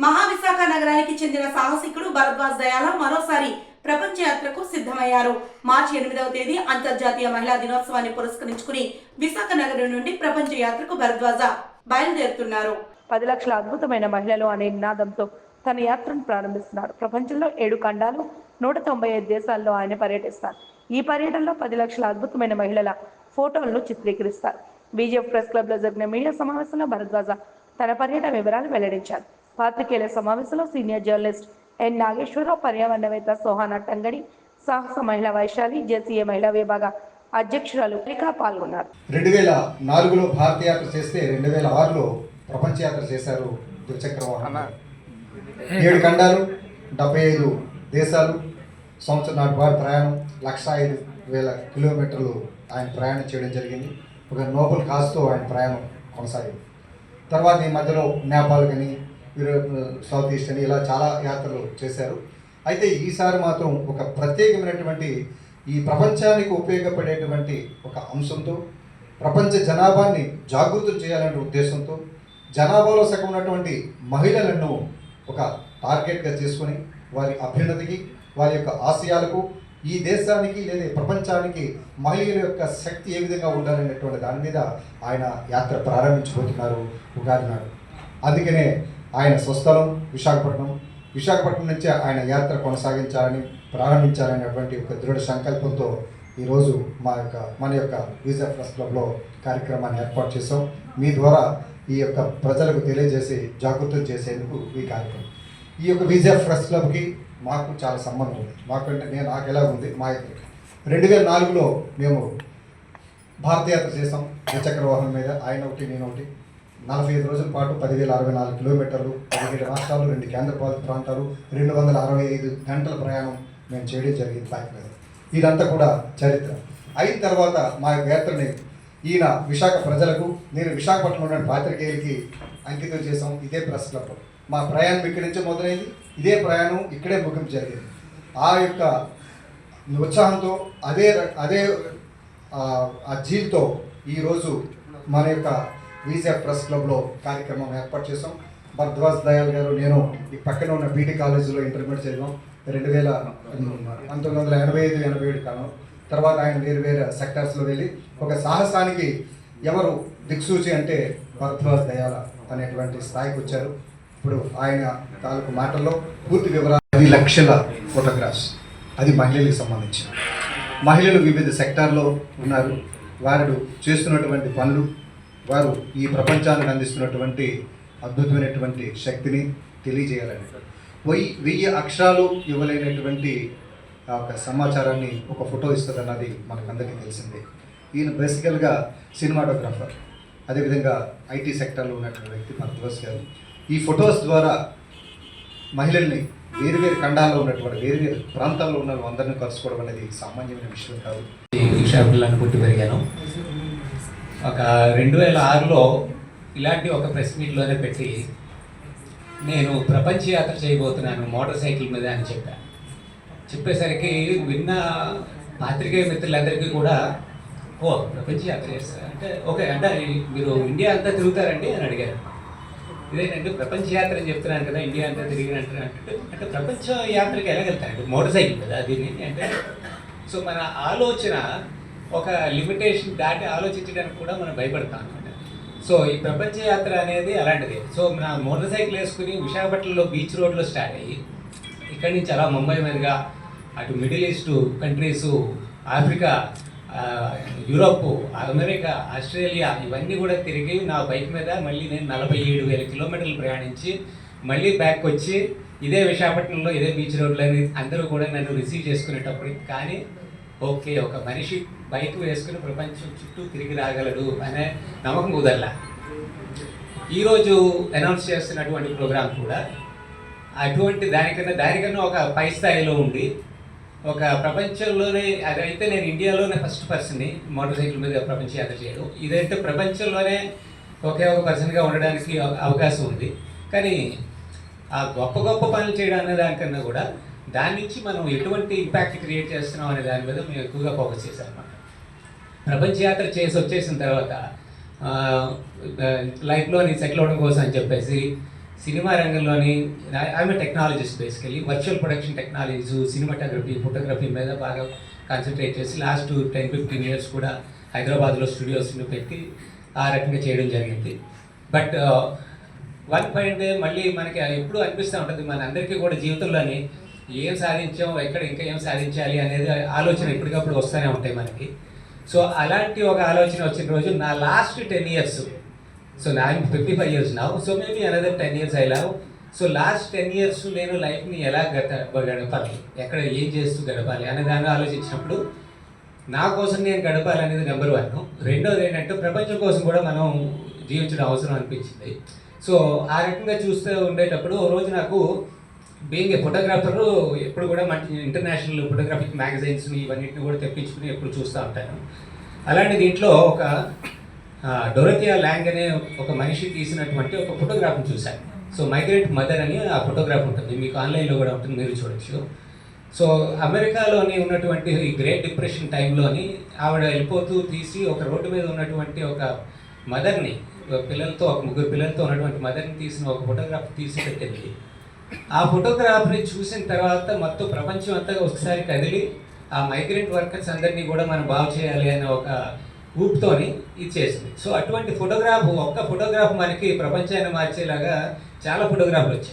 మహావిశాఖ నగరానికి చెందిన సాహసికుడు భరద్వాజ్ దయాల మరోసారి ప్రపంచ యాత్రకు సిద్ధమయ్యారు. మార్చి 8వ తేదీ అంతర్జాతీయ మహిళా దినోత్సవాన్ని పురస్కరించుకుని విశాఖ నగరం నుండి ప్రపంచ యాత్రకు భరద్వాజ బయలుదేరుతున్నారు. 10 లక్షల అద్భుతమైన మహిళలు అనే నినాదంతో తన యాత్రను ప్రారంభిస్తున్నారు. ప్రపంచంలో 7 ఖండాలు 195 దేశాల్లో ఆయన పర్యటిస్తారు. ఈ పర్యటనలో 10 లక్షల అద్భుతమైన మహిళల ఫోటోలను చిత్రీకరిస్తారు. బీజేపీ ప్రెస్ క్లబ్ లో జరిగిన మీడియా సమావేశంలో భరద్వాజ తన పర్యటన వివరాలు వెల్లడించారు. పాత్రికేయుల సమావేశంలో సీనియర్ జర్నలిస్ట్ ఎన్ నాగేశ్వరరావు, పర్యావరణవేత్త సోహానా టంగడి, సాహస మహిళా వైశాలి, జేసీఏ మహిళా విభాగ అధ్యక్షురాలు పాల్గొన్నారు. 2004లో భారత యాత్ర చేస్తే 2006లో ప్రపంచ యాత్ర చేశారు ద్విచక్ర వాహనం. 7 ఖండాలు 75 దేశాలు. సంవత్సరం నాటి వారి ప్రయాణం 1,05,000 కిలోమీటర్లు ఆయన ప్రయాణం చేయడం జరిగింది. ఒక నోబెల్ కాజ్తో ఆయన ప్రయాణం కొనసాగింది. తర్వాత ఈ మధ్యలో నేపాల్ కానీ యూరోప్, సౌత్ ఈస్ట్ అని ఇలా చాలా యాత్రలు చేశారు. అయితే ఈసారి మాత్రం ఒక ప్రత్యేకమైనటువంటి ఈ ప్రపంచానికి ఉపయోగపడేటువంటి ఒక అంశంతో ప్రపంచ జనాభాని జాగృతం చేయాలనే ఉద్దేశంతో జనాభాలో సగం ఉన్నటువంటి మహిళలను ఒక టార్గెట్గా చేసుకొని వారి అభ్యున్నతికి, వారి యొక్క ఆశయాలకు, ఈ దేశానికి లేదా ప్రపంచానికి మహిళల యొక్క శక్తి ఏ విధంగా ఉండాలనేటువంటి దాని మీద ఆయన యాత్ర ప్రారంభించబోతున్నారు ఉగాది నాడు. అందుకనే ఆయన స్వస్థలం విశాఖపట్నం నుంచే ఆయన యాత్ర కొనసాగించాలని, ప్రారంభించాలనేటువంటి ఒక దృఢ సంకల్పంతో ఈరోజు మన యొక్క విజయ్ ప్రెస్ క్లబ్లో కార్యక్రమాన్ని ఏర్పాటు చేసాం. మీ ద్వారా ఈ యొక్క ప్రజలకు తెలియజేసి జాగృతం చేసేందుకు ఈ కార్యక్రమం. ఈ యొక్క విజయ్ ప్రెస్ క్లబ్కి మాకు చాలా సంబంధం ఉంది. మాకంటే నాకు ఎలా ఉంది, మా 2004లో మేము భారతయాత్ర చేసాం ద్విచక్ర వాహనం మీద. ఆయన ఒకటి, నేను ఒకటి. 45 రోజుల పాటు 10,064 కిలోమీటర్లు, 17 రాష్ట్రాలు, 2 కేంద్రపాలిత ప్రాంతాలు, 265 గంటల ప్రయాణం మేము చేయడం జరిగింది బైక్ మీద. ఇదంతా కూడా చరిత్ర. అయిన తర్వాత మా యాత్రని ఈయన విశాఖ ప్రజలకు, నేను విశాఖపట్నంలో ఉన్న పాత్రికేయులకి అంకితం చేసాం. ఇదే ప్రెస్ క్లబ్. మా ప్రయాణం ఇక్కడి నుంచి మొదలైంది, ఇదే ప్రయాణం ఇక్కడే ముగింపు జరిగింది. ఆ యొక్క ఉత్సాహంతో అదే ఆ జీల్తో ఈరోజు మన యొక్క విజయ్ ప్రెస్ క్లబ్లో కార్యక్రమం ఏర్పాటు చేసాం. భరద్వాజ్ దయాల్ గారు, నేను ఈ పక్కన ఉన్న బీటీ కాలేజీలో ఇంటర్మీడియట్ చదివాం 1985-87 కాలం. తర్వాత ఆయన వేరు సెక్టర్స్లో వెళ్ళి ఒక సాహసానికి ఎవరు దిక్సూచి అంటే భరద్వాజ్ దయాల అనేటువంటి స్థాయికి వచ్చారు. ఇప్పుడు ఆయన తాలూకు మాటల్లో పూర్తి వివరాలు. 10 లక్షల ఫోటోగ్రాఫ్స్, అది మహిళలకు సంబంధించి. మహిళలు వివిధ సెక్టార్లో ఉన్నారు. వారు చేస్తున్నటువంటి పనులు, వారు ఈ ప్రపంచానికి అందిస్తున్నటువంటి అద్భుతమైనటువంటి శక్తిని తెలియజేయాలని 1000 అక్షరాలు ఇవ్వలేనటువంటి ఒక సమాచారాన్ని ఒక ఫోటో ఇస్తుంది అన్నది మనకందరికీ తెలిసిందే. ఈయన బేసికల్గా సినిమాటోగ్రాఫర్, అదేవిధంగా ఐటీ సెక్టర్లో ఉన్నటువంటి వ్యక్తి భరద్వాజ్ గారు. ఈ ఫొటోస్ ద్వారా మహిళల్ని వేరు ఖండాల్లో ఉన్నటువంటి వేరు ప్రాంతాల్లో ఉన్న అందరినీ కలుసుకోవడం అనేది సామాన్యమైన విషయం కాదు. విశాఖపట్నంలో పుట్టి పెరిగాను. ఒక 2006లో ఇలాంటి ఒక ప్రెస్ మీట్లోనే పెట్టి నేను ప్రపంచ యాత్ర చేయబోతున్నాను మోటార్ సైకిల్ మీద అని చెప్పేసరికి విన్న పాత్రికేయ మిత్రులందరికీ కూడా, ఓ ప్రపంచ యాత్ర చేస్తారు అంటే ఓకే, అంటే మీరు ఇండియా అంతా తిరుగుతారండి అని అడిగారు. ఇదేంటంటే ప్రపంచ యాత్ర అని చెప్తున్నాను కదా, ఇండియా అంతా తిరిగినట్టు అంటే ప్రపంచ యాత్రకి ఎలా వెళ్తారంటే మోటార్ సైకిల్ కదా దీన్ని అంటే. సో మన ఆలోచన ఒక లిమిటేషన్ దాటి ఆలోచించడానికి కూడా మనం భయపడతాం అనమాట. సో ఈ ప్రపంచ యాత్ర అనేది అలాంటిది. సో నా మోటార్ సైకిల్ వేసుకుని విశాఖపట్నంలో బీచ్ రోడ్లో స్టార్ట్ అయ్యి ఇక్కడి నుంచి అలా ముంబై మీదుగా అటు middle east countries, Africa, Europe, America, Australia ఇవన్నీ కూడా తిరిగి నా బైక్ మీద మళ్ళీ నేను 47,000 కిలోమీటర్లు ప్రయాణించి మళ్ళీ బ్యాక్ వచ్చి ఇదే విశాఖపట్నంలో ఇదే బీచ్ రోడ్లని అందరూ కూడా నన్ను రిసీవ్ చేసుకునేటప్పటికి కానీ ఓకే, ఒక మనిషి బైక్ వేసుకుని ప్రపంచం చుట్టూ తిరిగి రాగలడు అనే నమ్మకం కుదరలా. ఈరోజు అనౌన్స్ చేస్తున్నటువంటి ప్రోగ్రాం కూడా అటువంటి దానికన్నా ఒక పై స్థాయిలో ఉండి ఒక ప్రపంచంలోనే, అదైతే నేను ఇండియాలోనే ఫస్ట్ పర్సన్ని మోటార్ సైకిల్ మీద ప్రపంచ యాత్ర చేయడం, ఇదైతే ప్రపంచంలోనే ఒకే ఒక పర్సన్గా ఉండడానికి అవకాశం ఉంది. కానీ ఆ గొప్ప పనులు చేయడం అనే దానికన్నా కూడా దాని నుంచి మనం ఎటువంటి ఇంపాక్ట్ క్రియేట్ చేస్తున్నాం అనే దాని మీద మేము ఎక్కువగా ఫోకస్ చేశాం అన్నమాట. ప్రపంచ యాత్ర వచ్చేసిన తర్వాత లైఫ్లో నేను సెటిల్ అవ్వడం కోసం అని చెప్పేసి సినిమా రంగంలోని I'm technologist basically virtual production technologies, cinematography, photography మీద బాగా కాన్సన్ట్రేట్ చేసి లాస్ట్ 10-15 ఇయర్స్ కూడా హైదరాబాద్లో స్టూడియోస్ని పెట్టి ఆ రకంగా చేయడం జరిగింది. బట్ వన్ పాయింట్ మళ్ళీ మనకి ఎప్పుడు అనిపిస్తూ ఉంటుంది మన అందరికీ కూడా జీవితంలోని ఏం సాధించాం, ఎక్కడ ఇంకా ఏం సాధించాలి అనేది ఆలోచన ఎప్పటికప్పుడు వస్తూనే ఉంటాయి మనకి. సో అలాంటి ఒక ఆలోచన వచ్చిన రోజు నా లాస్ట్ 10 ఇయర్స్, సో నా 55 years now, so maybe another 10 years I love. So last 10 years నేను లైఫ్ని ఎలా గడపాలి, ఎక్కడ ఏం చేస్తూ గడపాలి అనే దాన్ని ఆలోచించినప్పుడు నా కోసం నేను గడపాలి అనేది నెంబర్ 1. రెండోది ఏంటంటే ప్రపంచం కోసం కూడా మనం జీవించడం అవసరం అనిపించింది. సో ఆ రకంగా చూస్తూ ఉండేటప్పుడు ఓ రోజు నాకు బీయింగ్ ఏ ఫోటోగ్రాఫరు ఎప్పుడు కూడా మంచి ఇంటర్నేషనల్ ఫోటోగ్రాఫిక్ మ్యాగజైన్స్ని ఇవన్నిటిని కూడా తెప్పించుకుని ఎప్పుడు చూస్తూ ఉంటాను. అలాంటి దీంట్లో ఒక డొరథియా లాంగ్ అనే ఒక మనిషి తీసినటువంటి ఒక ఫోటోగ్రాఫ్ని చూశాను. సో మైగ్రెంట్ మదర్ అని ఆ ఫోటోగ్రాఫ్ ఉంటుంది, మీకు ఆన్లైన్లో కూడా ఉంటుంది, మీరు చూడొచ్చు. సో అమెరికాలోని ఉన్నటువంటి ఈ గ్రేట్ డిప్రెషన్ టైంలోని ఆవిడ వెళ్ళిపోతూ తీసి ఒక రోడ్డు మీద ఉన్నటువంటి ఒక మదర్ని, పిల్లలతో, ఒక 3 పిల్లలతో ఉన్నటువంటి మదర్ని తీసిన ఒక ఫోటోగ్రాఫ్ తీసి పెట్టింది. ఆ ఫోటోగ్రాఫ్ని చూసిన తర్వాత మొత్తం ప్రపంచం అంతా ఒకసారి కదిలి ఆ మైగ్రెంట్ వర్కర్స్ అందరినీ కూడా మనం బాగు చేయాలి అనే ఒక ఊపుతోని ఇది చేసింది. సో అటువంటి ఫోటోగ్రాఫ్, ఒక్క ఫోటోగ్రాఫ్ మనకి ప్రపంచాన్ని మార్చేలాగా చాలా ఫోటోగ్రాఫ్లు వచ్చాయి.